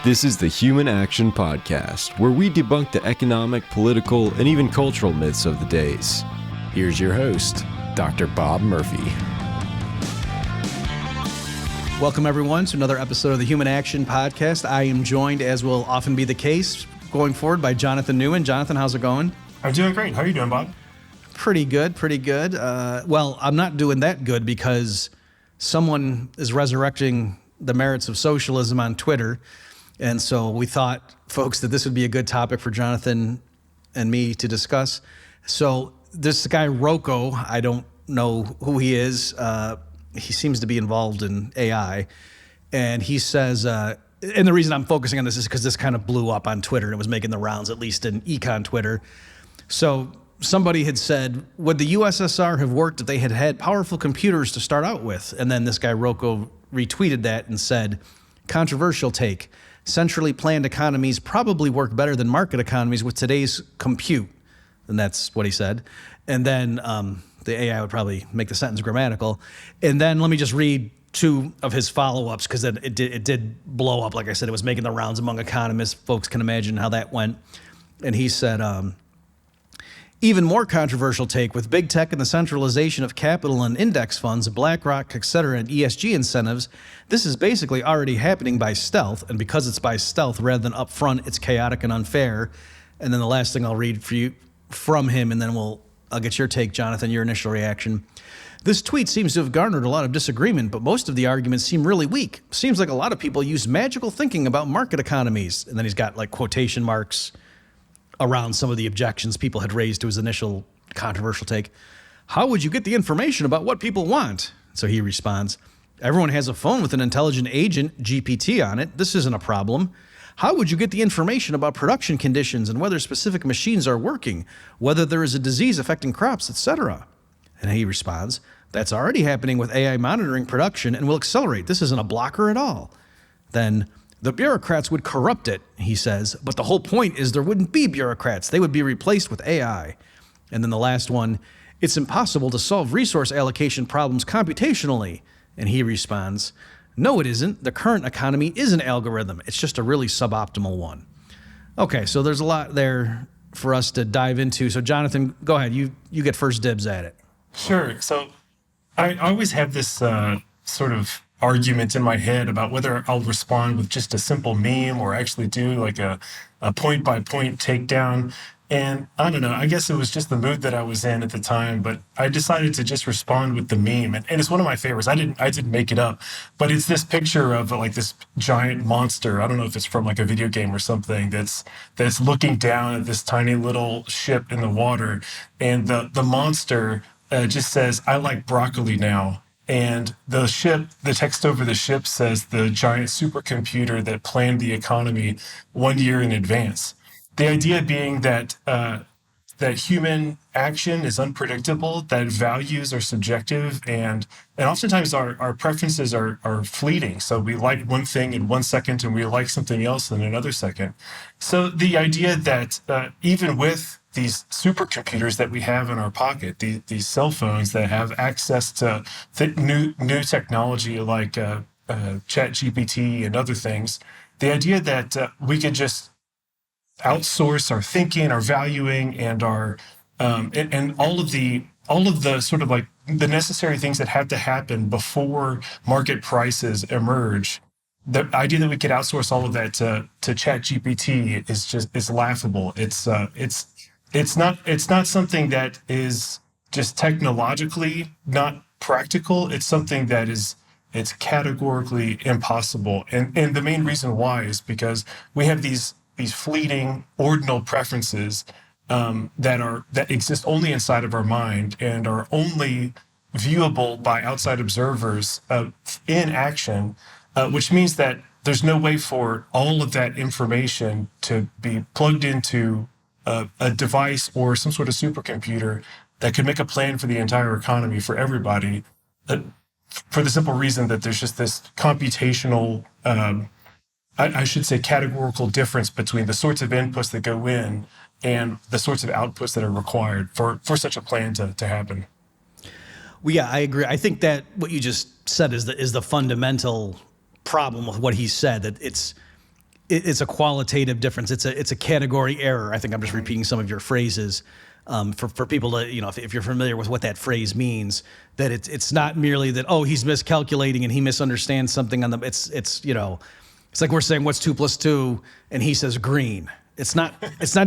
This is the Human Action Podcast, where we debunk the economic, political, and even cultural myths of the days. Here's your host, Dr. Bob Murphy. Welcome, everyone, to another episode of the Human Action Podcast. I am joined, as will often be the case, going forward by Jonathan Newman. Jonathan, how's it going? I'm doing great. How are you doing, Bob? Pretty good. Well, I'm not doing that good because someone is resurrecting the merits of socialism on Twitter. And so we thought, folks, that this would be a good topic for Jonathan and me to discuss. So this guy, Rocco, I don't know who he is. He seems to be involved in AI. And he says, and the reason I'm focusing on this is because this kind of blew up on Twitter and it was making the rounds, at least in econ Twitter. So somebody had said, would the USSR have worked if they had had powerful computers to start out with? And then this guy, Rocco, retweeted that and said, controversial take. Centrally planned economies probably work better than market economies with today's compute. And that's what he said. And then the AI would probably make the sentence grammatical. And then let me just read two of his follow-ups, because it did blow up. Like I said, it was making the rounds among economists. Folks can imagine how that went. And he said, even more controversial take, with big tech and the centralization of capital and index funds, BlackRock, et cetera, and ESG incentives, this is basically already happening by stealth. And because it's by stealth rather than upfront, it's chaotic and unfair. And then the last thing I'll read for you from him, and then I'll get your take, Jonathan, your initial reaction. This tweet seems to have garnered a lot of disagreement, but most of the arguments seem really weak. Seems like a lot of people use magical thinking about market economies. And then he's got like quotation marks around some of the objections people had raised to his initial controversial take. How would you get the information about what people want? So he responds, everyone has a phone with an intelligent agent, GPT, on it. This isn't a problem. How would you get the information about production conditions and whether specific machines are working, whether there is a disease affecting crops, etc.? And he responds, that's already happening with AI monitoring production and will accelerate. This isn't a blocker at all. Then, the bureaucrats would corrupt it, he says, but the whole point is there wouldn't be bureaucrats. They would be replaced with AI. And then the last one, it's impossible to solve resource allocation problems computationally. And he responds, no, it isn't. The current economy is an algorithm. It's just a really suboptimal one. Okay, so there's a lot there for us to dive into. So Jonathan, go ahead. You get first dibs at it. Sure. So I always have this sort of argument in my head about whether I'll respond with just a simple meme or actually do like a point-by-point takedown. And I don't know, I guess it was just the mood that I was in at the time, but I decided to just respond with the meme. And it's one of my favorites. I didn't make it up, but it's this picture of like this giant monster. I don't know if it's from like a video game or something that's looking down at this tiny little ship in the water. And the monster just says, I like broccoli now. And the text over the ship says the giant supercomputer that planned the economy 1 year in advance. The idea being that that human action is unpredictable, that values are subjective, and oftentimes our preferences are fleeting. So we like one thing in 1 second and we like something else in another second. So the idea that even with these supercomputers that we have in our pocket, these cell phones that have access to new technology like ChatGPT and other things, the idea that we could just outsource our thinking, our valuing, and our and all of the sort of like the necessary things that have to happen before market prices emerge. The idea that we could outsource all of that to ChatGPT is laughable. It's not something that is just technologically not practical. It's something that it's categorically impossible. And the main reason why is because we have these fleeting ordinal preferences that exist only inside of our mind and are only viewable by outside observers in action, which means that there's no way for all of that information to be plugged into a device or some sort of supercomputer that could make a plan for the entire economy for everybody, for the simple reason that there's just this computational, I should say categorical difference between the sorts of inputs that go in and the sorts of outputs that are required for such a plan to happen. Well, yeah, I agree. I think that what you just said is the fundamental problem with what he said, that it's a qualitative difference. It's a category error. I think I'm just repeating some of your phrases for people to, if you're familiar with what that phrase means, that it's not merely that, oh, he's miscalculating and he misunderstands something on the, it's like we're saying what's 2 + 2 and he says green. It's not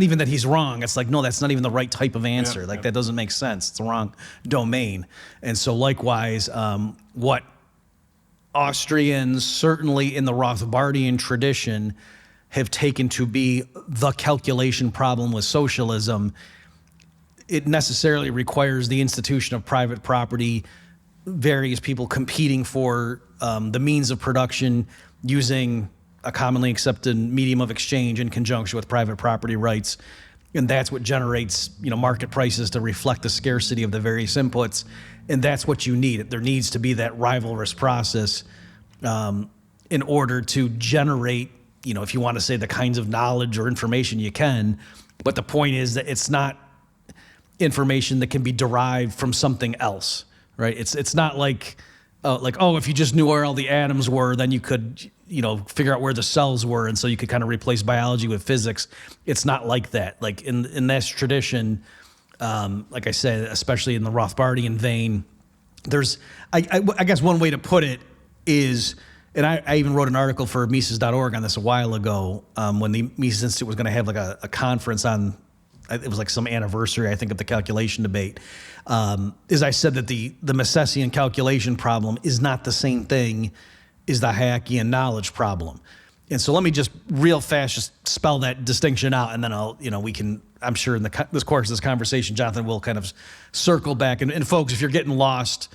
even that he's wrong. It's like, no, that's not even the right type of answer. That doesn't make sense. It's the wrong domain. And so likewise, what Austrians, certainly in the Rothbardian tradition, have taken to be the calculation problem with socialism, it necessarily requires the institution of private property, various people competing for the means of production using a commonly accepted medium of exchange in conjunction with private property rights. And that's what generates, market prices to reflect the scarcity of the various inputs. And that's what you need. There needs to be that rivalrous process in order to generate, if you want to say the kinds of knowledge or information you can. But the point is that it's not information that can be derived from something else, right? It's not like, if you just knew where all the atoms were, then you could, figure out where the cells were, and so you could kind of replace biology with physics. It's not like that. Like in this tradition, like I said, especially in the Rothbardian vein, there's, I guess one way to put it is, and I even wrote an article for Mises.org on this a while ago, when the Mises Institute was going to have like a conference on, it was like some anniversary, I think, of the calculation debate. Is I said that the Misesian calculation problem is not the same thing as the Hayekian knowledge problem. And so let me just real fast just spell that distinction out, and then we can, I'm sure in this course of this conversation, Jonathan will kind of circle back. And folks, if you're getting lost,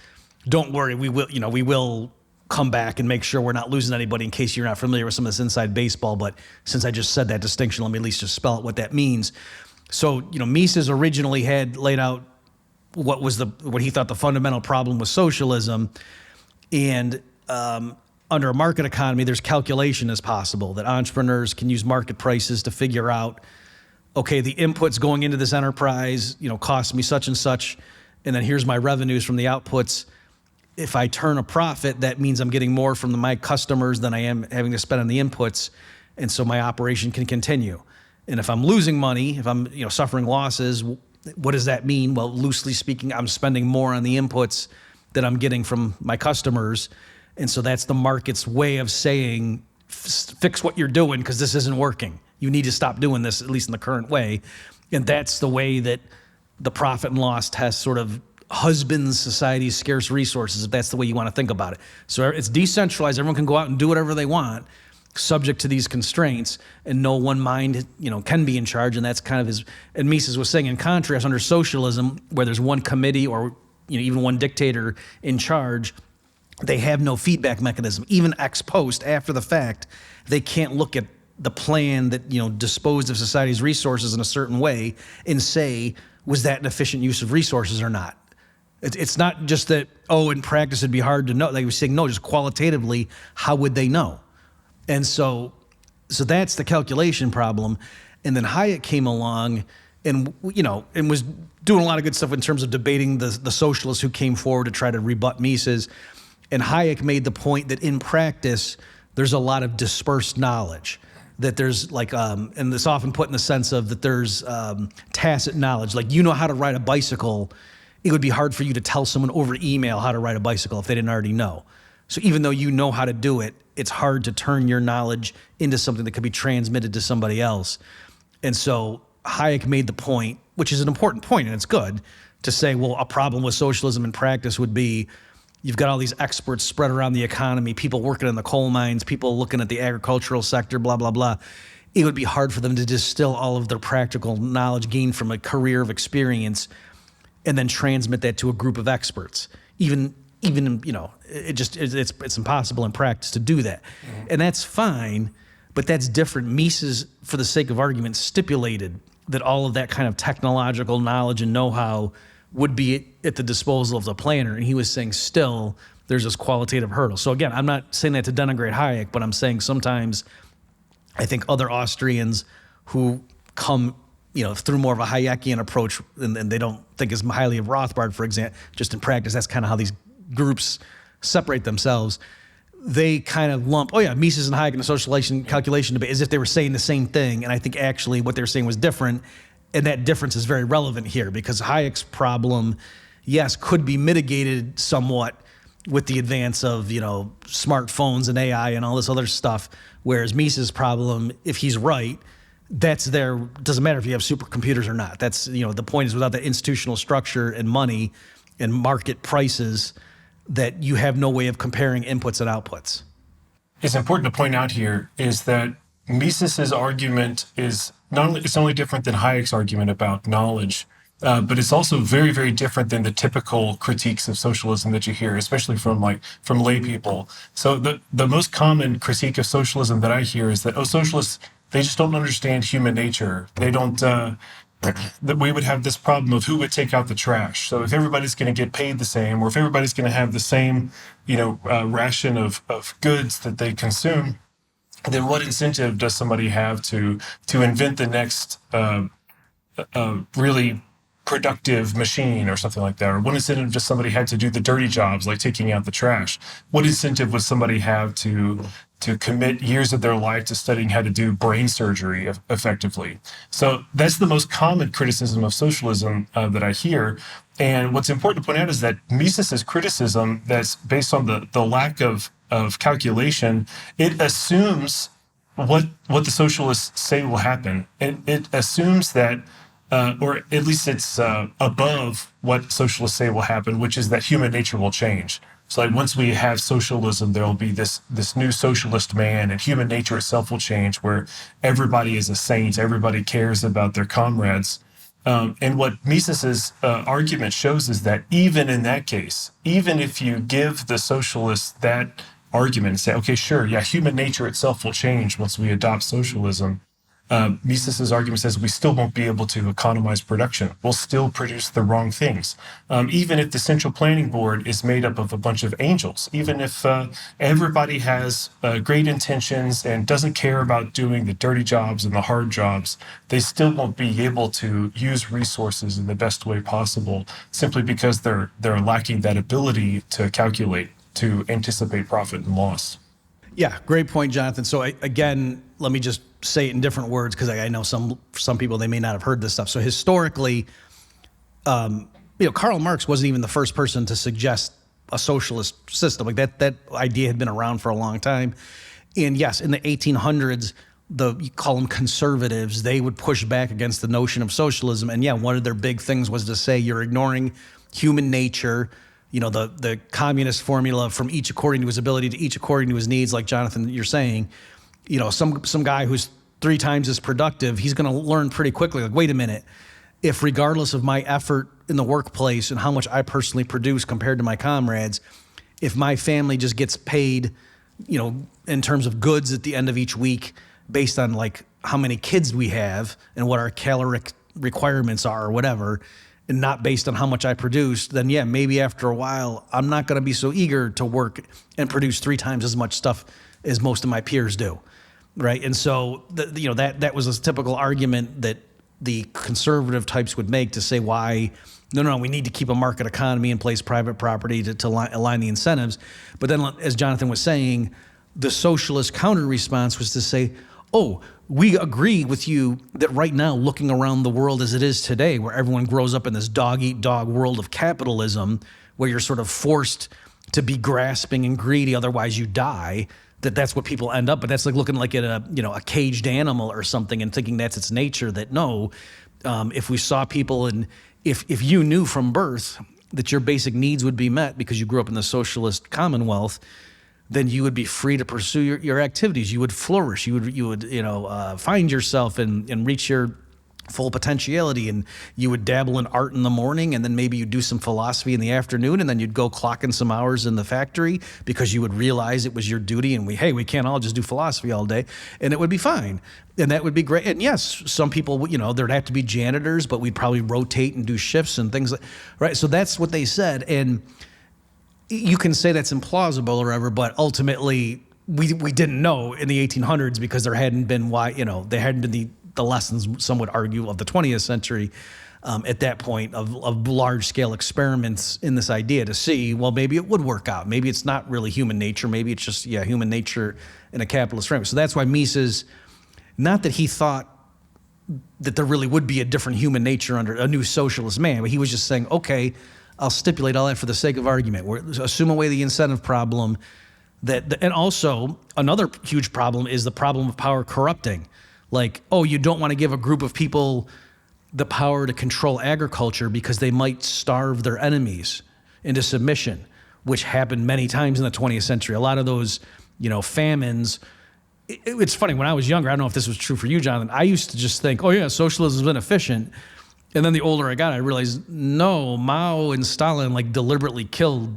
don't worry, we will come back and make sure we're not losing anybody in case you're not familiar with some of this inside baseball. But since I just said that distinction, let me at least just spell out what that means. So, Mises originally had laid out what he thought the fundamental problem with socialism, and under a market economy, there's calculation as possible, that entrepreneurs can use market prices to figure out, okay, the inputs going into this enterprise, cost me such and such, and then here's my revenues from the outputs. If I turn a profit, that means I'm getting more from my customers than I am having to spend on the inputs, and so my operation can continue. And if I'm losing money, if I'm suffering losses, what does that mean? Well, loosely speaking, I'm spending more on the inputs that I'm getting from my customers. And so that's the market's way of saying, fix what you're doing because this isn't working. You need to stop doing this, at least in the current way. And that's the way that the profit and loss test sort of husbands society's scarce resources, if that's the way you want to think about it. So it's decentralized. Everyone can go out and do whatever they want, subject to these constraints, and no one mind, can be in charge. And that's kind of and Mises was saying, in contrast, under socialism, where there's one committee or even one dictator in charge, they have no feedback mechanism. Even ex post, after the fact, they can't look at the plan that disposed of society's resources in a certain way and say, was that an efficient use of resources or not? It's not just that, in practice it'd be hard to know. They were saying, no, just qualitatively, how would they know? And so that's the calculation problem. And then Hayek came along and was doing a lot of good stuff in terms of debating the socialists who came forward to try to rebut Mises. And Hayek made the point that in practice, there's a lot of dispersed knowledge, that there's and it's often put in the sense of that there's tacit knowledge. Like, how to ride a bicycle, it would be hard for you to tell someone over email how to ride a bicycle if they didn't already know. So even though you know how to do it, it's hard to turn your knowledge into something that could be transmitted to somebody else. And so Hayek made the point, which is an important point, and it's good, to say, well, a problem with socialism in practice would be you've got all these experts spread around the economy, people working in the coal mines, people looking at the agricultural sector, blah, blah, blah. It would be hard for them to distill all of their practical knowledge gained from a career of experience and then transmit that to a group of experts. Even it's impossible in practice to do that. Mm-hmm. And that's fine, but that's different. Mises, for the sake of argument, stipulated that all of that kind of technological knowledge and know-how would be at the disposal of the planner. And he was saying still there's this qualitative hurdle. So again, I'm not saying that to denigrate Hayek, but I'm saying sometimes I think other Austrians who come through more of a Hayekian approach and they don't think as highly of Rothbard, for example, just in practice, that's kind of how these groups separate themselves. they kind of lump, Mises and Hayek in the social calculation debate, as if they were saying the same thing. And I think actually what they were saying was different. And that difference is very relevant here because Hayek's problem, yes, could be mitigated somewhat with the advance of, smartphones and AI and all this other stuff. Whereas Mises' problem, if he's right, that's there. Doesn't matter if you have supercomputers or not. That's, the point is without the institutional structure and money and market prices, that you have no way of comparing inputs and outputs. It's important to point out here is that Mises's argument is it's not only different than Hayek's argument about knowledge, but it's also very, very different than the typical critiques of socialism that you hear, especially from lay people. So the most common critique of socialism that I hear is that, socialists, they just don't understand human nature. They don't, that we would have this problem of who would take out the trash. So if everybody's going to get paid the same, or if everybody's going to have the same, ration of goods that they consume, then what incentive does somebody have to invent the next really productive machine or something like that? Or what incentive does somebody have to do the dirty jobs like taking out the trash? What incentive would somebody have to commit years of their life to studying how to do brain surgery effectively? So that's the most common criticism of socialism that I hear. And what's important to point out is that Mises's criticism that's based on the lack of calculation, it assumes what the socialists say will happen. It assumes that, or at least it's above what socialists say will happen, which is that human nature will change. So like once we have socialism, there will be this new socialist man, and human nature itself will change, where everybody is a saint, everybody cares about their comrades. And what Mises's argument shows is that even in that case, even if you give the socialists that argument and say, okay, sure, yeah, human nature itself will change once we adopt socialism, Mises's argument says we still won't be able to economize production. We'll still produce the wrong things. Even if the Central Planning Board is made up of a bunch of angels, even if everybody has great intentions and doesn't care about doing the dirty jobs and the hard jobs, they still won't be able to use resources in the best way possible simply because they're lacking that ability to calculate, to anticipate profit and loss. Yeah, great point, Jonathan. So again, let me just say it in different words because I know some people, they may not have heard this stuff. So historically, Karl Marx wasn't even the first person to suggest a socialist system. Like that idea had been around for a long time. And yes, in the 1800s, you call them conservatives, they would push back against the notion of socialism. And yeah, one of their big things was to say you're ignoring human nature. The communist formula from each according to his ability to each according to his needs, like Jonathan, you're saying, some guy who's 3 times as productive, he's going to learn pretty quickly, like, wait a minute, if regardless of my effort in the workplace and how much I personally produce compared to my comrades, if my family just gets paid, in terms of goods at the end of each week based on like how many kids we have and what our caloric requirements are or whatever, and not based on how much I produce, then yeah, maybe after a while, I'm not going to be so eager to work and produce 3 times as much stuff as most of my peers do, right? And so, that was a typical argument that the conservative types would make to say why, no, we need to keep a market economy in place, private property to align the incentives. But then, as Jonathan was saying, the socialist counter response was to say, we agree with you that right now, looking around the world as it is today, where everyone grows up in this dog-eat-dog world of capitalism, where you're sort of forced to be grasping and greedy, otherwise you die, that's what people end up. But that's like looking like at a caged animal or something and thinking that's its nature, that no, if we saw people and if you knew from birth that your basic needs would be met because you grew up in the socialist commonwealth, then you would be free to pursue your activities. You would flourish. You would find yourself and reach your full potentiality. And you would dabble in art in the morning, and then maybe you'd do some philosophy in the afternoon, and then you'd go clock in some hours in the factory because you would realize it was your duty. And we can't all just do philosophy all day, and it would be fine. And that would be great. And yes, some people, there'd have to be janitors, but we'd probably rotate and do shifts and things like, right? So that's what they said. And you can say that's implausible or whatever, but ultimately we didn't know in the 1800s because there hadn't been the lessons, some would argue, of the 20th century. at that point of large-scale experiments in this idea to see, well, maybe it would work out. Maybe it's not really human nature. Maybe it's just, human nature in a capitalist framework. So that's why Mises, not that he thought that there really would be a different human nature under a new socialist man, but he was just saying, okay, I'll stipulate all that for the sake of argument. Assume away the incentive problem. And also, another huge problem is the problem of power corrupting. Like, you don't want to give a group of people the power to control agriculture because they might starve their enemies into submission, which happened many times in the 20th century. A lot of those, famines. It's funny, when I was younger, I don't know if this was true for you, Jonathan, I used to just think, socialism is inefficient. And then the older I got, I realized, no, Mao and Stalin deliberately killed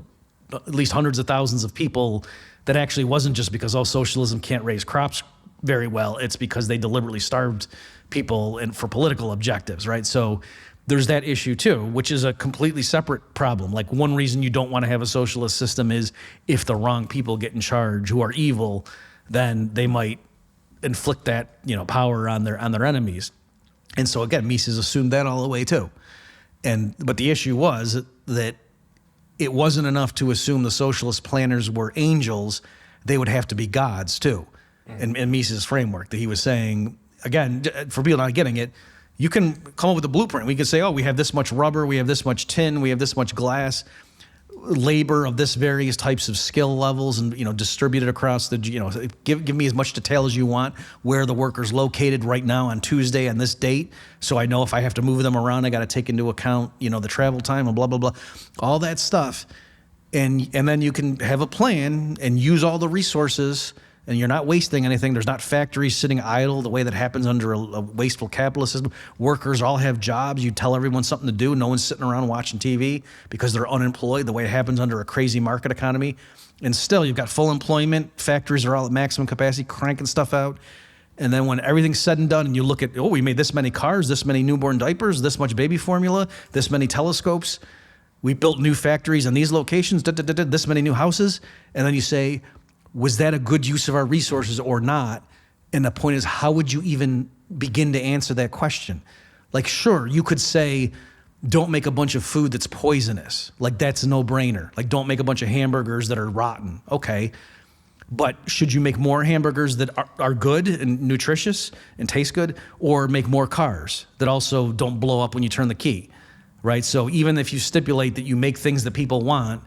at least hundreds of thousands of people. That actually wasn't just because, socialism can't raise crops very well. It's because they deliberately starved people and for political objectives, right? So there's that issue too, which is a completely separate problem. Like, one reason you don't want to have a socialist system is if the wrong people get in charge who are evil, then they might inflict that, power on their enemies. And so again, Mises assumed that all the way too. But the issue was that it wasn't enough to assume the socialist planners were angels. They would have to be gods too. In Mises' framework, that he was saying, again, for people not getting it, you can come up with a blueprint. We could say, we have this much rubber, we have this much tin, we have this much glass, labor of this various types of skill levels, and distributed across the, give me as much detail as you want, where the worker's located right now on Tuesday on this date, so I know if I have to move them around, I got to take into account, the travel time and blah, blah, blah, all that stuff. And then you can have a plan and use all the resources, and you're not wasting anything. There's not factories sitting idle the way that happens under a wasteful capitalist system. Workers all have jobs. You tell everyone something to do. No one's sitting around watching TV because they're unemployed the way it happens under a crazy market economy. And still, you've got full employment. Factories are all at maximum capacity, cranking stuff out. And then when everything's said and done, and you look at, we made this many cars, this many newborn diapers, this much baby formula, this many telescopes. We built new factories in these locations, this many new houses. And then you say, was that a good use of our resources or not? And the point is, how would you even begin to answer that question? Like, sure, you could say, don't make a bunch of food that's poisonous. Like, that's a no-brainer. Like, don't make a bunch of hamburgers that are rotten. Okay. But should you make more hamburgers that are good and nutritious and taste good, or make more cars that also don't blow up when you turn the key, right? So even if you stipulate that you make things that people want,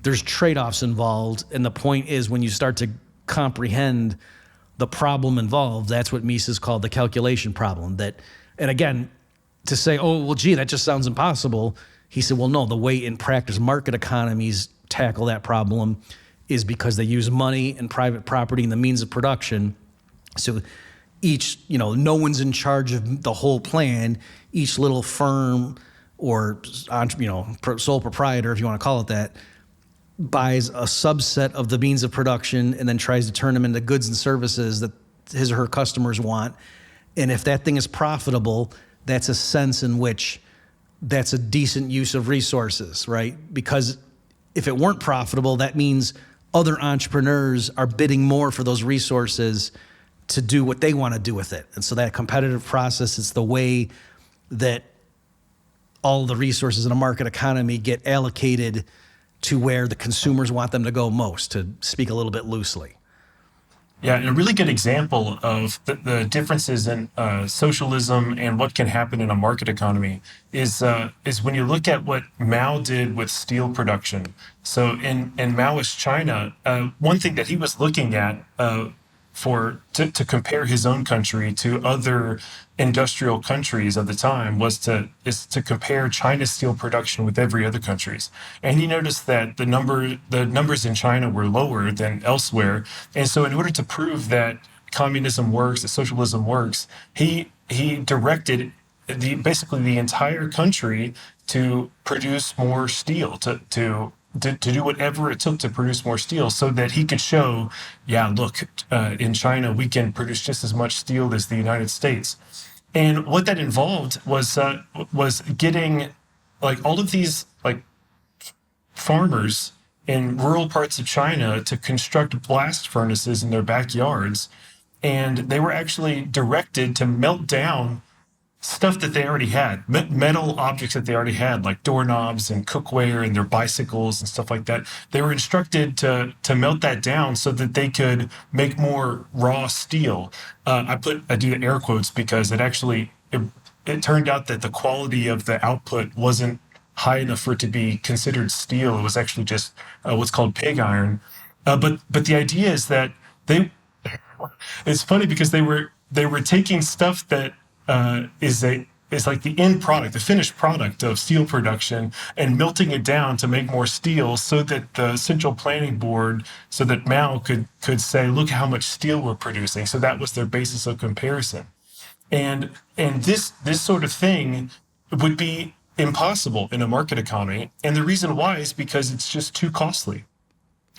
there's trade-offs involved, and the point is, when you start to comprehend the problem involved, that's what Mises called the calculation problem. And again, to say, that just sounds impossible, he said, well, no, the way in practice market economies tackle that problem is because they use money and private property and the means of production. So each, no one's in charge of the whole plan. Each little firm or, sole proprietor, if you want to call it that, buys a subset of the means of production and then tries to turn them into goods and services that his or her customers want. And if that thing is profitable, that's a sense in which that's a decent use of resources, right? Because if it weren't profitable, that means other entrepreneurs are bidding more for those resources to do what they want to do with it. And so that competitive process is the way that all the resources in a market economy get allocated to where the consumers want them to go most, to speak a little bit loosely. Yeah, and a really good example of the differences in socialism and what can happen in a market economy is when you look at what Mao did with steel production. So in Maoist China, one thing that he was looking at to compare his own country to other industrial countries of the time is to compare China's steel production with every other country's. And he noticed that the numbers in China were lower than elsewhere. And so in order to prove that communism works, that socialism works, he directed basically the entire country to produce more steel, to do whatever it took to produce more steel, so that he could show, in China, we can produce just as much steel as the United States. And what that involved was getting all of these farmers in rural parts of China to construct blast furnaces in their backyards. And they were actually directed to melt down stuff that they already had, metal objects that they already had, like doorknobs and cookware and their bicycles and stuff like that. They were instructed to melt that down so that they could make more raw steel. I do the air quotes because it turned out that the quality of the output wasn't high enough for it to be considered steel. It was actually just what's called pig iron. But the idea is that it's funny because they were taking stuff that is like the end product, the finished product of steel production, and melting it down to make more steel, so that the Central Planning Board, so that Mao could say, look how much steel we're producing. So that was their basis of comparison. And this sort of thing would be impossible in a market economy. And the reason why is because it's just too costly.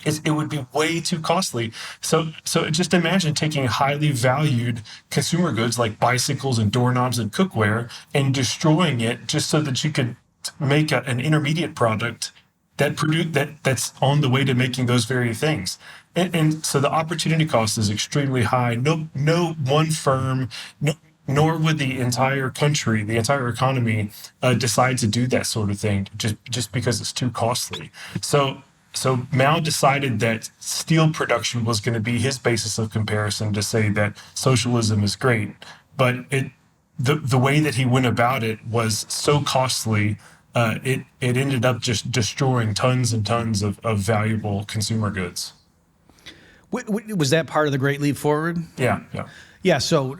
It would be way too costly. So just imagine taking highly valued consumer goods like bicycles and doorknobs and cookware and destroying it just so that you could make an intermediate product that's on the way to making those very things. And so the opportunity cost is extremely high. No one firm, nor would the entire country, the entire economy, decide to do that sort of thing just because it's too costly. So Mao decided that steel production was going to be his basis of comparison to say that socialism is great. But the way that he went about it was so costly, it ended up just destroying tons and tons of valuable consumer goods. Was that part of the Great Leap Forward? Yeah. Yeah, so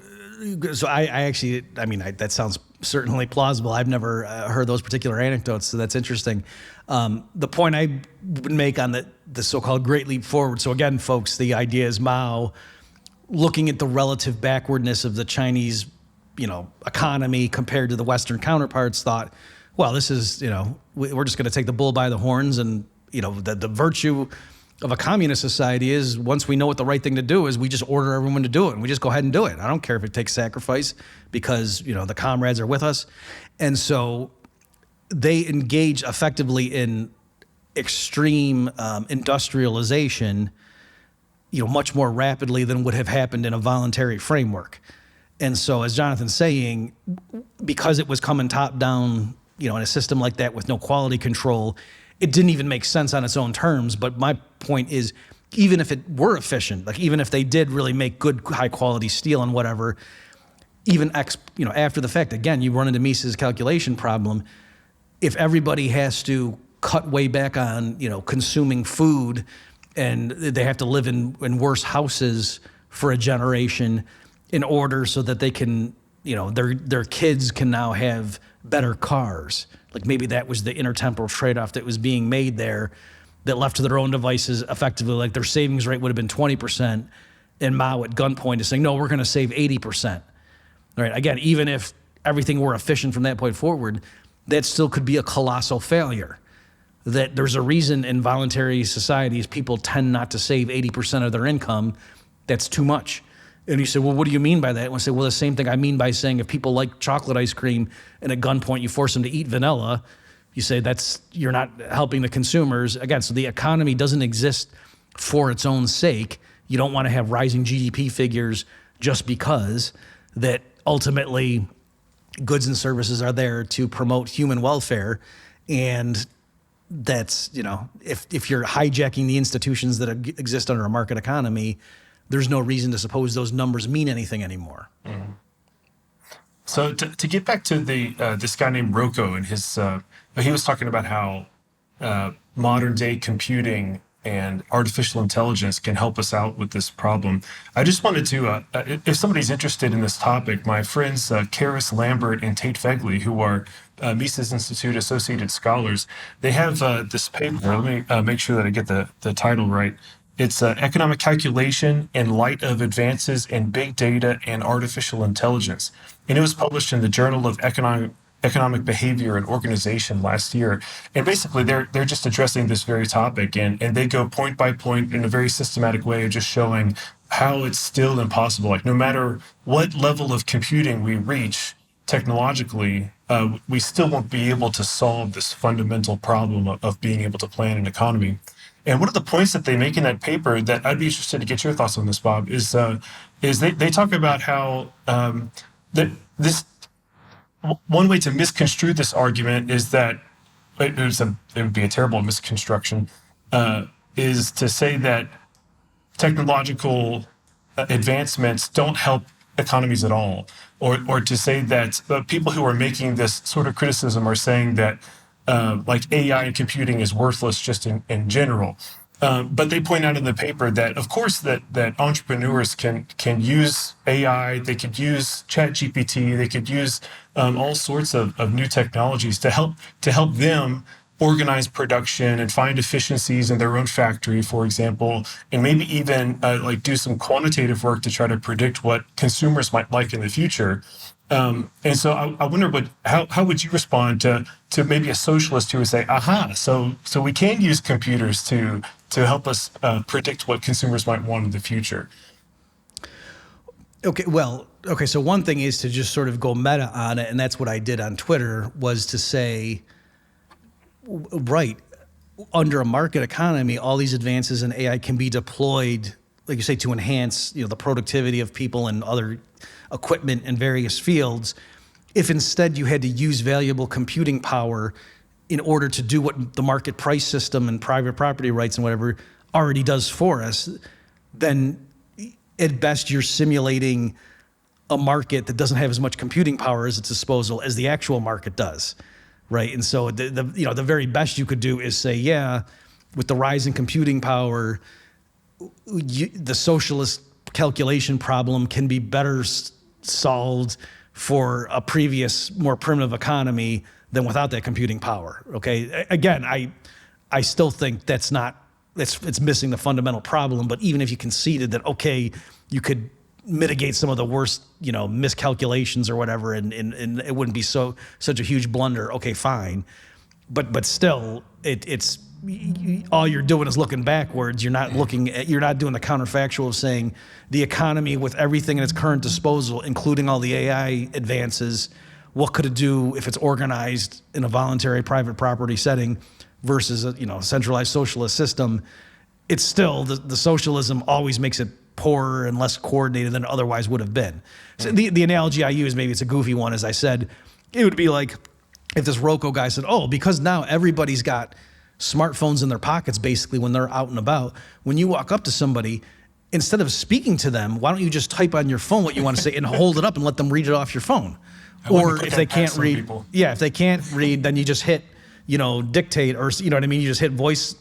I actually, that sounds certainly plausible. I've never heard those particular anecdotes, so that's interesting. The point I would make on the so-called Great Leap Forward, so again, folks, the idea is Mao looking at the relative backwardness of the Chinese, economy compared to the Western counterparts, thought, well, this is, we're just going to take the bull by the horns, and, the virtue of a communist society is once we know what the right thing to do is, we just order everyone to do it, and we just go ahead and do it. I don't care if it takes sacrifice because, the comrades are with us. And so they engage effectively in extreme industrialization, much more rapidly than would have happened in a voluntary framework. And so, as Jonathan's saying, because it was coming top down, in a system like that with no quality control, it didn't even make sense on its own terms. But my point is, even if it were efficient, like even if they did really make good, high quality steel and whatever, even after the fact, again, you run into Mises' calculation problem. If everybody has to cut way back on, consuming food, and they have to live in worse houses for a generation in order so that they can, their kids can now have better cars. Like maybe that was the intertemporal trade-off that was being made there, that left to their own devices, effectively, like their savings rate would have been 20%, and Mao at gunpoint is saying, no, we're going to save 80%. All right, again, even if everything were efficient from that point forward, that still could be a colossal failure. That there's a reason in voluntary societies people tend not to save 80% of their income. That's too much. And you say, well, what do you mean by that? And I say, well, the same thing I mean by saying if people like chocolate ice cream and at gunpoint you force them to eat vanilla, you say you're not helping the consumers. Again, so the economy doesn't exist for its own sake. You don't want to have rising GDP figures just because. That ultimately goods and services are there to promote human welfare. And that's, if you're hijacking the institutions that exist under a market economy, there's no reason to suppose those numbers mean anything anymore. Mm-hmm. So to get back to this guy named Rocco and his, he was talking about how modern day computing and artificial intelligence can help us out with this problem. I just wanted to, if somebody's interested in this topic, my friends Karis Lambert and Tate Fegley, who are Mises Institute Associated Scholars, they have this paper. Let me make sure that I get the title right. It's Economic Calculation in Light of Advances in Big Data and Artificial Intelligence. And it was published in the Journal of Economic Behavior and Organization last year. And basically, they're just addressing this very topic. And they go point by point in a very systematic way, just showing how it's still impossible. Like no matter what level of computing we reach technologically, we still won't be able to solve this fundamental problem of being able to plan an economy. And one of the points that they make in that paper that I'd be interested to get your thoughts on this, Bob, is they talk about how that one way to misconstrue this argument is that it would be a terrible misconstruction, is to say that technological advancements don't help economies at all, or to say that people who are making this sort of criticism are saying that like AI and computing is worthless just in general. But they point out in the paper that, of course, that entrepreneurs can use AI, they could use ChatGPT, they could use all sorts of new technologies to help them organize production and find efficiencies in their own factory, for example, and maybe even like do some quantitative work to try to predict what consumers might like in the future. And so I wonder, how would you respond to maybe a socialist who would say, aha, so we can use computers to help us predict what consumers might want in the future? Okay, so one thing is to just sort of go meta on it, and that's what I did on Twitter, was to say, right, under a market economy, all these advances in AI can be deployed, like you say, to enhance, the productivity of people and other equipment in various fields. If instead you had to use valuable computing power in order to do what the market price system and private property rights and whatever already does for us, then at best you're simulating a market that doesn't have as much computing power at its disposal as the actual market does, right? And so the very best you could do is say, yeah, with the rise in computing power, the socialist calculation problem can be better solved for a previous, more primitive economy than without that computing power. Okay, again, I still think it's missing the fundamental problem. But even if you conceded that, okay, you could mitigate some of the worst, miscalculations or whatever, and it wouldn't be such a huge blunder. Okay, fine, but still, it's all you're doing is looking backwards. You're not doing the counterfactual of saying the economy with everything at its current disposal, including all the AI advances, what could it do if it's organized in a voluntary private property setting versus a centralized socialist system? It's still the socialism always makes it poorer and less coordinated than it otherwise would have been. So the analogy I use, maybe it's a goofy one, as I said, it would be like if this Roku guy said, oh, because now everybody's got smartphones in their pockets basically when they're out and about, when you walk up to somebody, instead of speaking to them, why don't you just type on your phone what you want to say and hold it up and let them read it off your phone? Or if they can't read, if they can't read, then you just hit, dictate, or you know what I mean? You just hit voice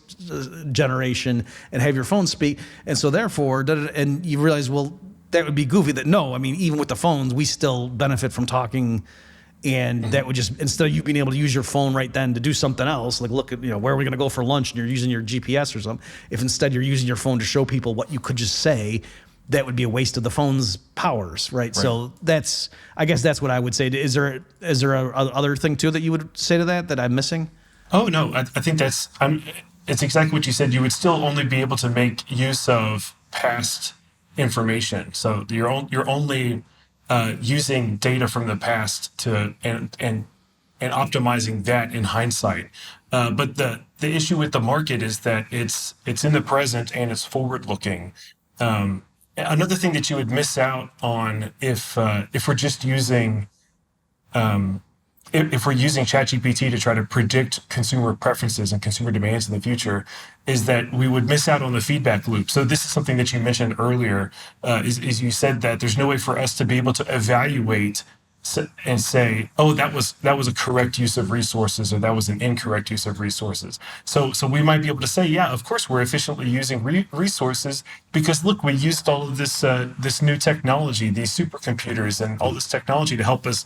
generation and have your phone speak. And so therefore, and you realize, well, that would be goofy. That no, I mean, even with the phones, we still benefit from talking. And that would just, instead of you being able to use your phone right then to do something else, like look at, where are we going to go for lunch, and you're using your GPS or something, if instead you're using your phone to show people what you could just say, that would be a waste of the phone's powers, right? So I guess that's what I would say. Is there a other thing too that you would say to that I'm missing? Oh, no, I think it's exactly what you said. You would still only be able to make use of past information. So you're only using data from the past and optimizing that in hindsight. But the issue with the market is that it's in the present and it's forward looking. Another thing that you would miss out on if we're just using if we're using ChatGPT to try to predict consumer preferences and consumer demands in the future, is that we would miss out on the feedback loop. So this is something that you mentioned earlier, is you said that there's no way for us to be able to evaluate and say, oh, that was a correct use of resources, or that was an incorrect use of resources. So we might be able to say, yeah, of course we're efficiently using resources because look, we used all of this new technology, these supercomputers and all this technology to help us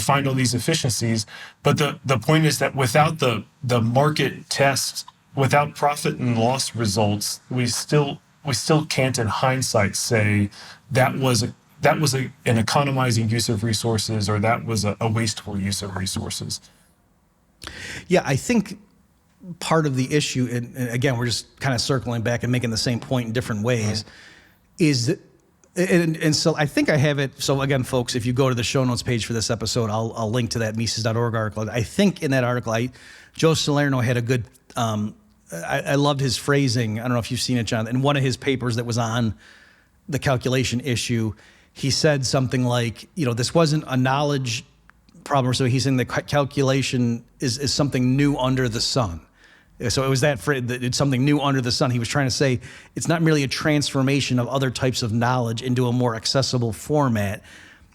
find all these efficiencies. But the point is that without the market test, without profit and loss results, we still can't in hindsight say that was an economizing use of resources, or that was a wasteful use of resources. Yeah, I think part of the issue, and again, we're just kind of circling back and making the same point in different ways, is that, and so I think I have it. So again, folks, if you go to the show notes page for this episode, I'll link to that Mises.org article. I think in that article, Joe Salerno had a good, I loved his phrasing. I don't know if you've seen it, John. In one of his papers that was on the calculation issue, he said something like, this wasn't a knowledge problem. So he's saying the calculation is something new under the sun. So it was that it's something new under the sun. He was trying to say it's not merely a transformation of other types of knowledge into a more accessible format,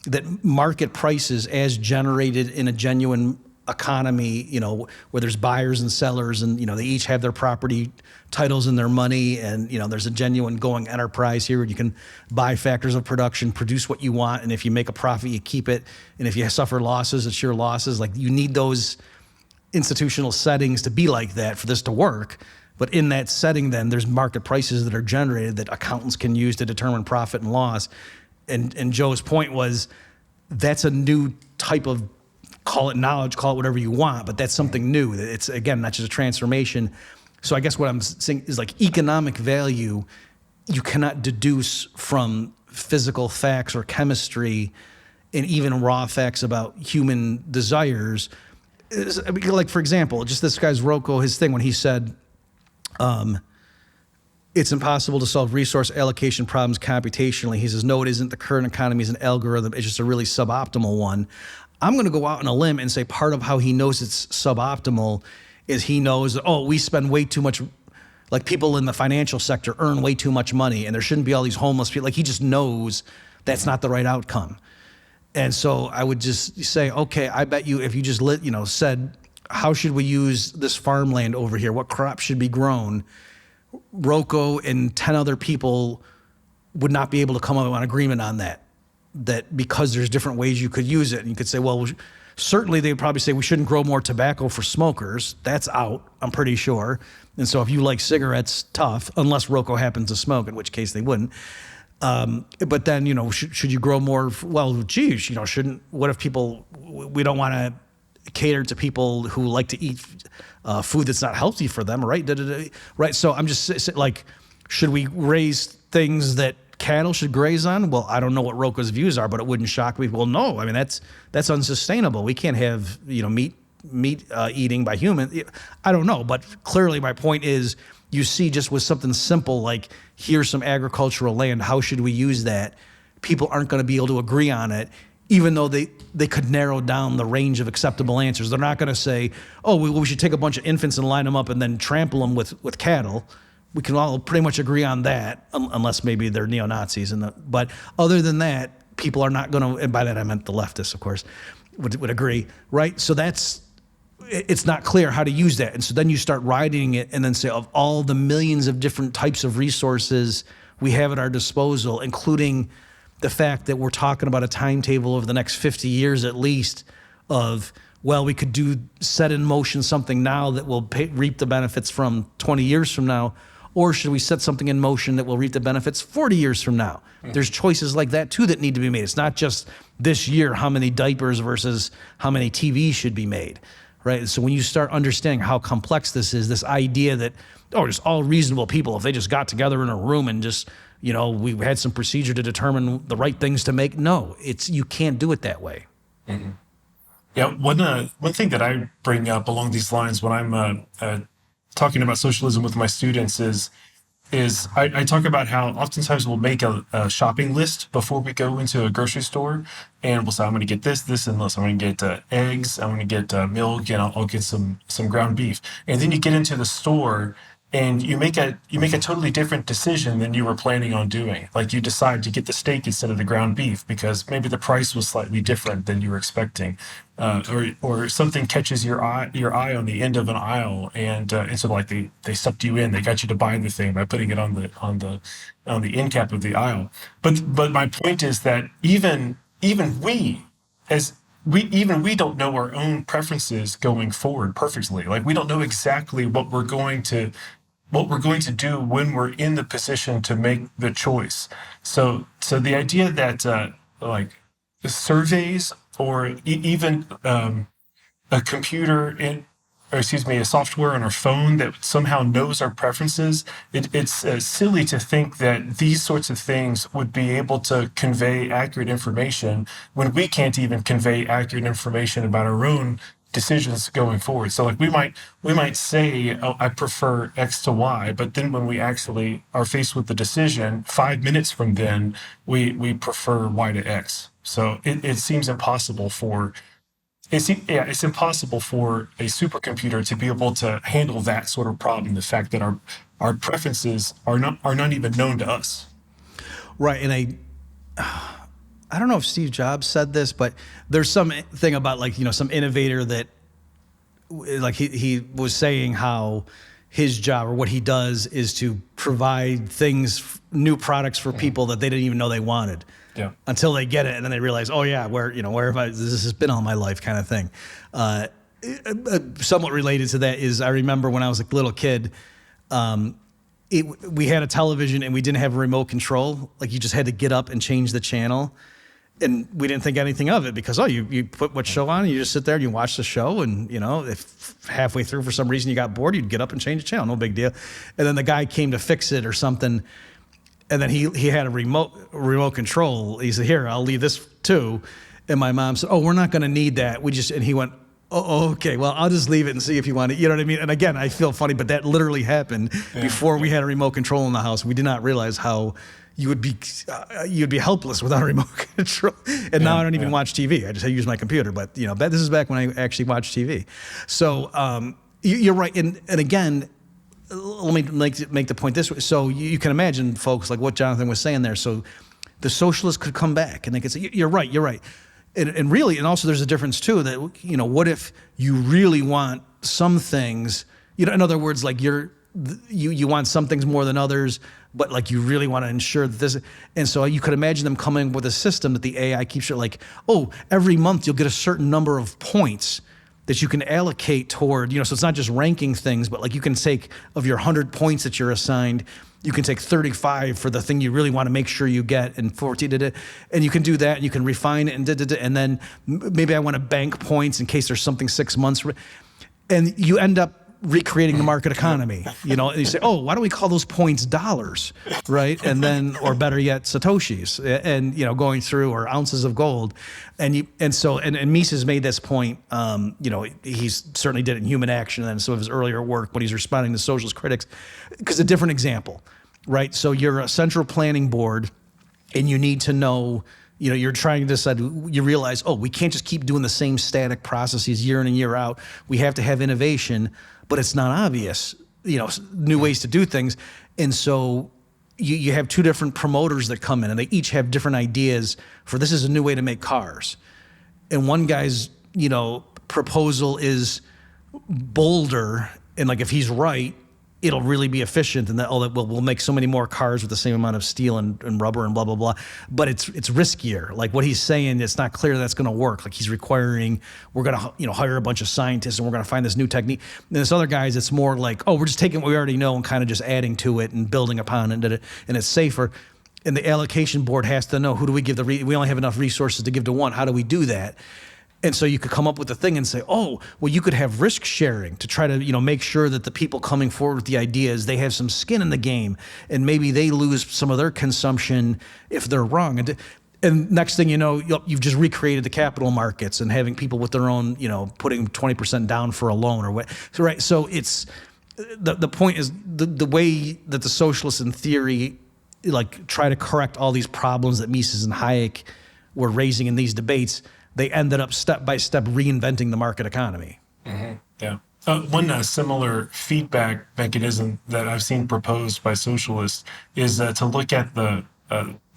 that market prices as generated in a genuine economy, where there's buyers and sellers and, they each have their property titles and their money, and, there's a genuine going enterprise here where you can buy factors of production, produce what you want, and if you make a profit, you keep it. And if you suffer losses, it's your losses. Like, you need those institutional settings to be like that for this to work. But in that setting, then there's market prices that are generated that accountants can use to determine profit and loss. And Joe's point was, that's a new type of, call it knowledge, call it whatever you want, but that's something new. It's, again, not just a transformation. So I guess what I'm saying is, like, economic value, you cannot deduce from physical facts or chemistry and even raw facts about human desires. Like, for example, just this guy's Rocco, his thing when he said, it's impossible to solve resource allocation problems computationally. He says, no, it isn't. The current economy is an algorithm. It's just a really suboptimal one. I'm going to go out on a limb and say part of how he knows it's suboptimal is he knows that, we spend way too much, like, people in the financial sector earn way too much money, and there shouldn't be all these homeless people. Like, he just knows that's not the right outcome. And so I would just say, okay, I bet you if you just said, how should we use this farmland over here? What crops should be grown? Rocco and 10 other people would not be able to come up with an agreement on that because there's different ways you could use it. And you could say, well, certainly they would probably say we shouldn't grow more tobacco for smokers. That's out, I'm pretty sure. And so if you like cigarettes, tough, unless Rocco happens to smoke, in which case they wouldn't. But then, should you grow more? Well, geez, what if we don't want to cater to people who like to eat food that's not healthy for them, right? Right. So I'm just like, should we raise things that cattle should graze on? Well, I don't know what Rocco's views are, but it wouldn't shock me. Well, no, I mean, that's unsustainable. We can't have, meat eating by humans. I don't know, but clearly my point is, you see, just with something simple like, here's some agricultural land, how should we use that? People aren't going to be able to agree on it, even though they could narrow down the range of acceptable answers. They're not going to say, we should take a bunch of infants and line them up and then trample them with cattle. We can all pretty much agree on that, unless maybe they're neo-Nazis. But other than that, people are not going to, and by that I meant the leftists, of course, would agree, right? So it's not clear how to use that. And so then you start writing it and then say, of all the millions of different types of resources we have at our disposal, including the fact that we're talking about a timetable over the next 50 years at least of, well, we could set in motion something now that will reap the benefits from 20 years from now, or should we set something in motion that will reap the benefits 40 years from now? There's choices like that too that need to be made. It's not just this year, how many diapers versus how many TVs should be made. Right. So when you start understanding how complex this is, this idea that, just all reasonable people, if they just got together in a room and just, we had some procedure to determine the right things to make. No, you can't do it that way. Mm-hmm. Yeah. One thing that I bring up along these lines when I'm talking about socialism with my students is I talk about how oftentimes we'll make a shopping list before we go into a grocery store, and we'll say, I'm going to get this, and this. I'm going to get eggs, I'm going to get milk, and I'll get some ground beef. And then you get into the store, and you make a totally different decision than you were planning on doing. Like, you decide to get the steak instead of the ground beef because maybe the price was slightly different than you were expecting, or something catches your eye on the end of an aisle, and so like they sucked you in. They got you to buy the thing by putting it on the end cap of the aisle. But my point is that even we don't know our own preferences going forward perfectly. Like, we don't know exactly what we're going to do when we're in the position to make the choice. So the idea that like surveys or even a computer a software on our phone that somehow knows our preferences, it's silly to think that these sorts of things would be able to convey accurate information when we can't even convey accurate information about our own decisions going forward. So like we might say, I prefer X to Y, but then when we actually are faced with the decision, 5 minutes from then, we prefer Y to X. So it seems impossible for it's impossible for a supercomputer to be able to handle that sort of problem. The fact that our preferences are not even known to us. Right, and I don't know if Steve Jobs said this, but there's some thing about some innovator that he was saying how his job or what he does is to provide new products for people that they didn't even know they wanted. Yeah. Until they get it, and then they realize, oh yeah, where have I? This has been all my life, kind of thing. Somewhat related to that is I remember when I was a little kid, we had a television and we didn't have a remote control. Like you just had to get up and change the channel, and we didn't think anything of it because you put what show on and you just sit there and you watch the show, and if halfway through for some reason you got bored, you'd get up and change the channel, no big deal. And then the guy came to fix it or something. And then he had a remote control. He said, "Here, I'll leave this too." And my mom said, "Oh, we're not going to need that." And he went, "Oh, okay. Well, I'll just leave it and see if you want it." You know what I mean? And again, I feel funny, but that literally happened before we had a remote control in the house. We did not realize how you'd be helpless without a remote control. And now I don't even watch TV. I just use my computer. But this is back when I actually watched TV. So you're right. And again, let me make the point this way. So you can imagine, folks, like what Jonathan was saying there. So the socialists could come back and they could say, you're right. And really, and also there's a difference too, that, what if you really want some things, in other words, like you want some things more than others, but like you really want to ensure that this, and so you could imagine them coming with a system that the AI keeps like, oh, every month you'll get a certain number of points that you can allocate toward, so it's not just ranking things, but like you can take of your 100 points that you're assigned, you can take 35 for the thing you really want to make sure you get, and 14, and you can do that, and you can refine it, and then maybe I want to bank points in case there's something 6 months, and you end up recreating the market economy, and you say, oh, why don't we call those points dollars, right? And then, or better yet, Satoshis, and going through, or ounces of gold, and Mises made this point. He's certainly did it in Human Action and some of his earlier work when he's responding to socialist critics. Because a different example, right? So you're a central planning board, and you need to know. You're trying to decide, you realize, oh, we can't just keep doing the same static processes year in and year out. We have to have innovation, but it's not obvious, new ways to do things. And so you have two different promoters that come in, and they each have different ideas for this is a new way to make cars. And one guy's, proposal is bolder, and like if he's right, it'll really be efficient, and that we'll make so many more cars with the same amount of steel and rubber and blah blah blah. But it's riskier. Like what he's saying, it's not clear that's going to work. Like he's requiring, we're going to hire a bunch of scientists, and we're going to find this new technique. And this other guy's, it's more like, oh, we're just taking what we already know and kind of just adding to it and building upon it, and it's safer. And the allocation board has to know, who do we give we only have enough resources to give to one. How do we do that? And so you could come up with a thing and say, oh, well, you could have risk sharing to try to, make sure that the people coming forward with the ideas, they have some skin in the game, and maybe they lose some of their consumption if they're wrong. And next thing you know, you've just recreated the capital markets and having people with their own, putting 20% down for a loan or what. So, right. So it's the point is the way that the socialists in theory, try to correct all these problems that Mises and Hayek were raising in these debates, they ended up step by step reinventing the market economy. Mm-hmm. Yeah. One similar feedback mechanism that I've seen proposed by socialists is to look at the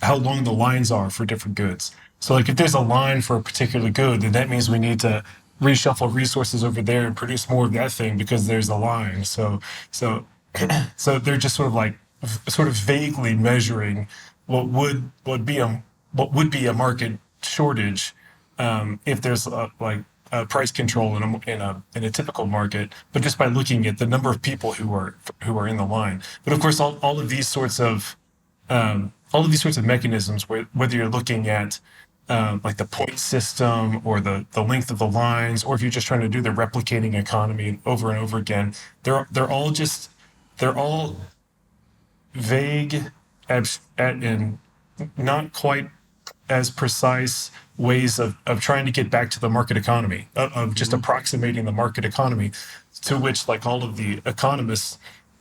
how long the lines are for different goods. So like if there's a line for a particular good, then that means we need to reshuffle resources over there and produce more of that thing because there's a line. So they're just sort of vaguely measuring what would be a market shortage if there's price control in a typical market, but just by looking at the number of people who are in the line. But of course, all of these sorts of mechanisms, whether you're looking at like the point system or the length of the lines, or if you're just trying to do the replicating economy over and over again, they're all vague and not quite as precise ways of trying to get back to the market economy, of just approximating the market economy, to which like all of the economists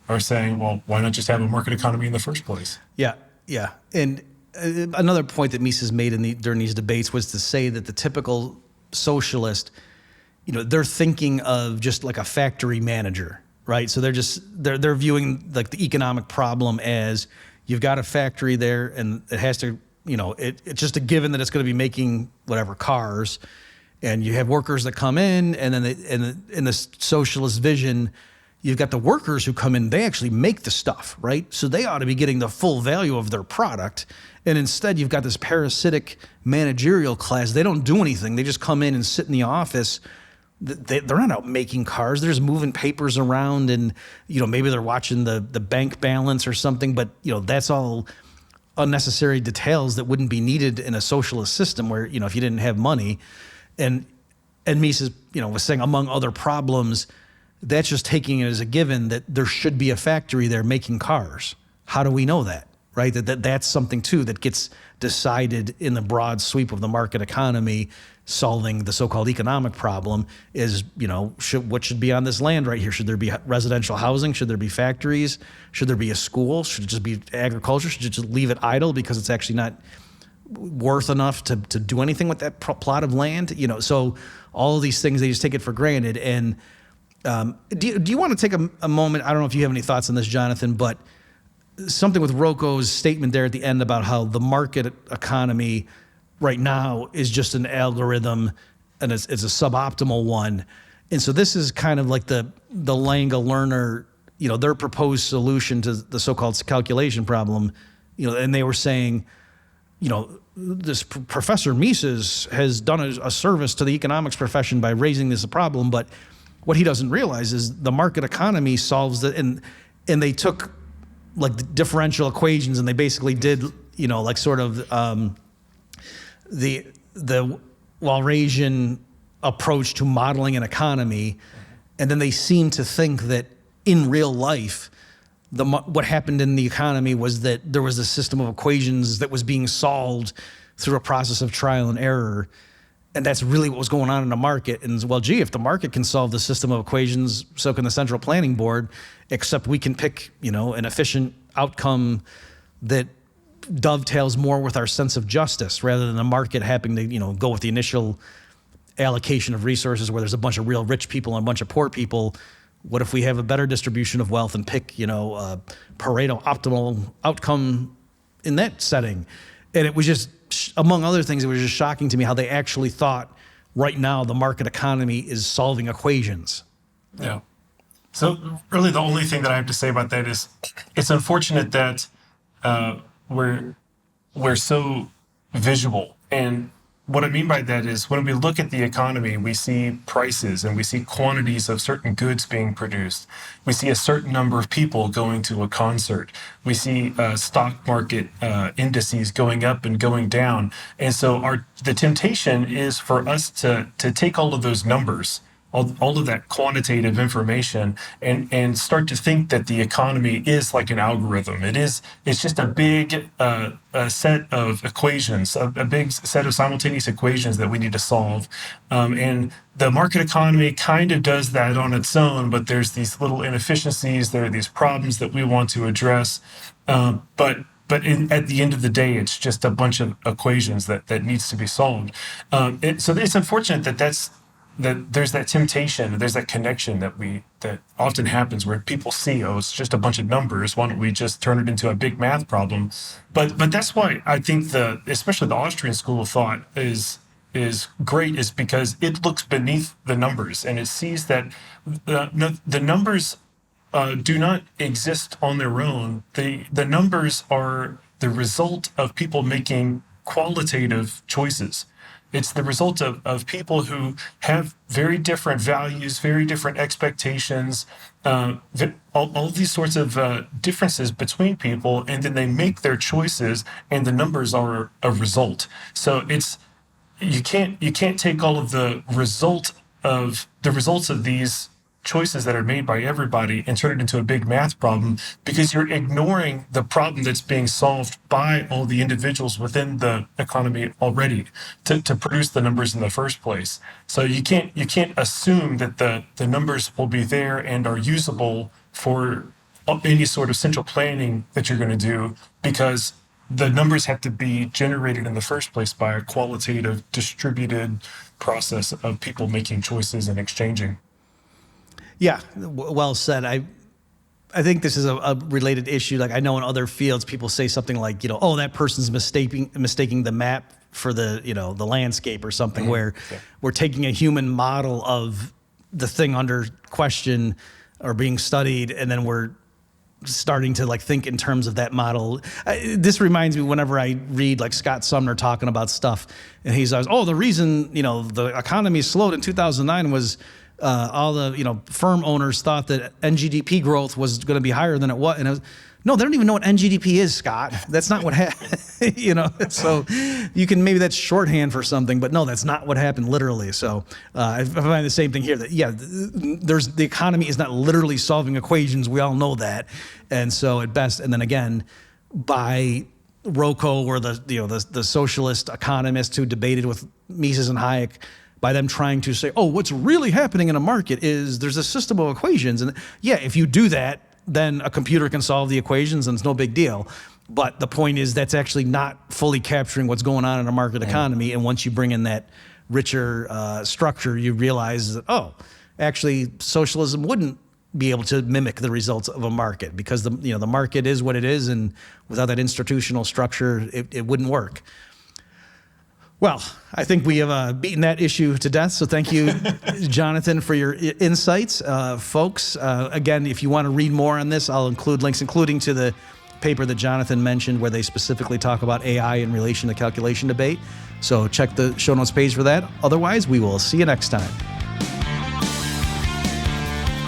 are saying, well, why not just have a market economy in the first place? Yeah. And another point that Mises made during these debates was to say that the typical socialist they're thinking of just like a factory manager, right? So they're viewing like the economic problem as you've got a factory there and it has to, it's just a given that it's going to be making whatever cars, and you have workers that come in, and then in the socialist vision, you've got the workers who come in, they actually make the stuff, right? So they ought to be getting the full value of their product. And instead, you've got this parasitic managerial class. They don't do anything. They just come in and sit in the office. They're not out making cars. They're just moving papers around, and maybe they're watching the bank balance or something. But that's all unnecessary details that wouldn't be needed in a socialist system where if you didn't have money. And Mises was saying, among other problems, that's just taking it as a given that there should be a factory there making cars. How do we know that? Right? That's something too that gets decided in the broad sweep of the market economy. Solving the so-called economic problem is, what should be on this land right here? Should there be residential housing? Should there be factories? Should there be a school? Should it just be agriculture? Should you just leave it idle because it's actually not worth enough to do anything with that plot of land? So all of these things, they just take it for granted. And do you want to take a moment? I don't know if you have any thoughts on this, Jonathan, but something with Rocco's statement there at the end about how the market economy right now is just an algorithm and it's a suboptimal one. And so this is kind of like the Langer-Lerner, their proposed solution to the so-called calculation problem, and they were saying, this Professor Mises has done a service to the economics profession by raising this problem, but what he doesn't realize is the market economy solves it. And they took like the differential equations and they basically did, like sort of the Walrasian approach to modeling an economy. And then they seem to think that in real life, what happened in the economy was that there was a system of equations that was being solved through a process of trial and error. And that's really what was going on in the market. And well, gee, if the market can solve the system of equations, so can the Central Planning Board, except we can pick, an efficient outcome that dovetails more with our sense of justice rather than the market having to, go with the initial allocation of resources where there's a bunch of real rich people and a bunch of poor people. What if we have a better distribution of wealth and pick, a Pareto optimal outcome in that setting? And it was just, among other things, it was just shocking to me how they actually thought right now the market economy is solving equations. Yeah. So really the only thing that I have to say about that is it's unfortunate that we're so visual. And what I mean by that is when we look at the economy, we see prices and we see quantities of certain goods being produced. We see a certain number of people going to a concert. We see stock market indices going up and going down. And so the temptation is for us to take all of those numbers, all of that quantitative information and start to think that the economy is like an algorithm. It's just a big a set of equations, a big set of simultaneous equations that we need to solve. And the market economy kind of does that on its own, but there's these little inefficiencies, there are these problems that we want to address. But at the end of the day, it's just a bunch of equations that needs to be solved. So it's unfortunate that there's that temptation, there's that connection that often happens where people see, it's just a bunch of numbers. Why don't we just turn it into a big math problem? But that's why I think especially the Austrian school of thought is great, is because it looks beneath the numbers and it sees that the numbers do not exist on their own. The numbers are the result of people making qualitative choices. It's the result of people who have very different values, very different expectations, all these sorts of differences between people, and then they make their choices, and the numbers are a result. So you can't take all of the results of these choices that are made by everybody and turn it into a big math problem, because you're ignoring the problem that's being solved by all the individuals within the economy already to produce the numbers in the first place. So you can't assume that the numbers will be there and are usable for any sort of central planning that you're going to do, because the numbers have to be generated in the first place by a qualitative, distributed process of people making choices and exchanging. Yeah, well said. I think this is a related issue. Like, I know in other fields, people say something like, oh, that person's mistaking the map for the, the landscape or something, where we're taking a human model of the thing under question or being studied, and then we're starting to think in terms of that model. This reminds me whenever I read Scott Sumner talking about stuff, and he's always, the reason the economy slowed in 2009 was all the firm owners thought that NGDP growth was going to be higher than it was, and it was, no, they don't even know what NGDP is, Scott. That's not what happened. So you can, maybe that's shorthand for something, but no, that's not what happened literally. So I find the same thing here, that the economy is not literally solving equations. We all know that. And so at best, and then again, by Rocco or the socialist economists who debated with Mises and Hayek, by them trying to say, what's really happening in a market is there's a system of equations. And if you do that, then a computer can solve the equations and it's no big deal. But the point is that's actually not fully capturing what's going on in a market economy. And once you bring in that richer structure, you realize that, actually socialism wouldn't be able to mimic the results of a market, because the market is what it is, and without that institutional structure, it wouldn't work. Well, I think we have beaten that issue to death. So thank you, Jonathan, for your insights. Folks, again, if you want to read more on this, I'll include links, including to the paper that Jonathan mentioned, where they specifically talk about AI in relation to calculation debate. So check the show notes page for that. Otherwise, we will see you next time.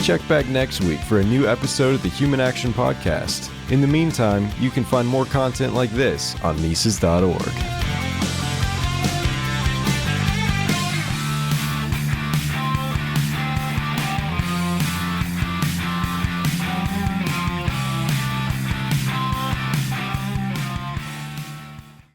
Check back next week for a new episode of the Human Action Podcast. In the meantime, you can find more content like this on Mises.org.